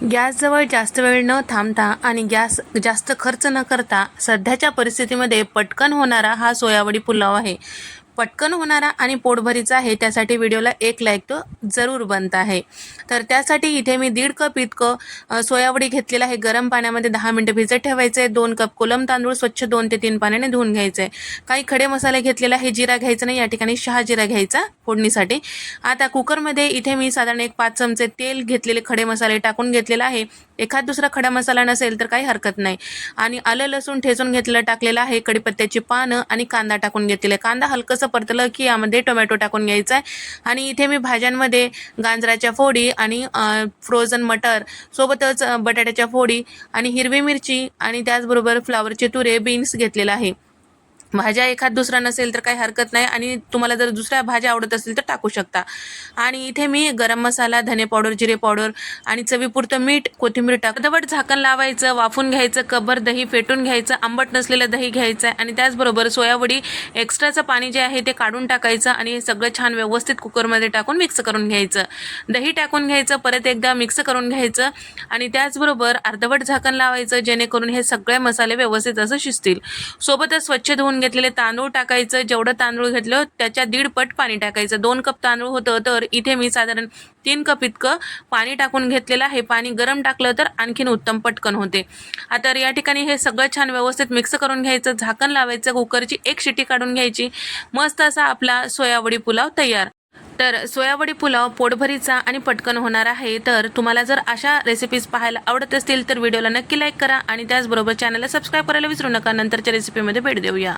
गॅसजवळ जास्त वेळ न थांबता आणि गॅस जास्त खर्च न करता सध्याच्या परिस्थितीमध्ये पटकन होणारा हा सोयावडी पुलाव आहे. पटकन होणारा आणि पोटभरीचा आहे, त्यासाठी व्हिडिओला एक लाईक तो जरूर बनत आहे. तर त्यासाठी इथे मी 1.5 कप इतकं सोयावडी घेतलेला आहे. गरम पाण्यामध्ये 10 मिनिटं भिजत ठेवायचं आहे. 2 कप कोलम तांदूळ स्वच्छ 2 ते 3 पाण्याने धुवून घ्यायचे. काही खडे मसाले घेतलेला आहे. जिरा घ्यायचा नाही, या ठिकाणी शहाजिरा घ्यायचा फोडणीसाठी. आता कुकरमध्ये इथे मी साधारण 1-5 चमचे तेल घेतलेले खडे मसाले टाकून घेतलेला आहे. एखाद दुसरा खडा मसाला नसेल तर काही हरकत नाही. आणि आलं लसूण ठेचून घेतलेलं टाकलेलं आहे. कढीपत्त्याची पानं आणि कांदा टाकून घेतलेला आहे. कांदा हलकंसं परतलं की यामध्ये टोमॅटो टाकून घ्यायचा आहे. आणि इथे मी भाज्यांमध्ये गाजराच्या फोडी आणि फ्रोझन मटर सोबतच बटाट्याच्या फोडी आणि हिरवी मिरची आणि त्याचबरोबर फ्लावरचे तुरे बीन्स घेतलेला आहे. भाज्या एखाद दुसरा नसेल तर काही हरकत नाही आणि तुम्हाला जर दुसऱ्या भाज्या आवडत असतील तर टाकू शकता. आणि इथे मी गरम मसाला, धने पावडर, जिरे पावडर आणि चवीपुरतं मीठ, कोथिंबीर अर्धवट झाकण लावायचं, वाफून घ्यायचं, कबर दही फेटून घ्यायचं, आंबट नसलेलं दही घ्यायचं आहे आणि त्याचबरोबर सोयावडी एक्स्ट्राचं पाणी जे आहे ते काढून टाकायचं आणि हे सगळं छान व्यवस्थित कुकरमध्ये टाकून मिक्स करून घ्यायचं. दही टाकून घ्यायचं, परत एकदा मिक्स करून घ्यायचं आणि त्याचबरोबर अर्धवट झाकण लावायचं, जेणेकरून हे सगळे मसाले व्यवस्थित असं शिजतील. सोबतच स्वच्छ धुवून घेतलेले तांदूळ टाकायचं. जेवढं तांदूळ घेतलं त्याच्या 1.5 पट पाणी टाकायचं. 2 कप तांदूळ होतं तर इथे मी साधारण 3 कप इतकं पाणी टाकून घेतलेलं आहे. पाणी गरम टाकलं तर आणखीन उत्तम पटकन होते. आता या ठिकाणी हे सगळं छान व्यवस्थित मिक्स करून घ्यायचं, झाकण लावायचं, कुकरची 1 शिटी काढून घ्यायची. मस्त असा आपला सोयावडी पुलाव तयार. तर सोयावडी पुलाव पोटभरीचा आणि पटकन होणार आहे. तर तुम्हाला जर अशा रेसिपीज पाहायला आवडत असतील तर व्हिडिओला नक्की लाईक करा आणि त्याचबरोबर चॅनलला सबस्क्राईब करायला विसरू नका. नंतरच्या रेसिपीमध्ये भेट देऊया.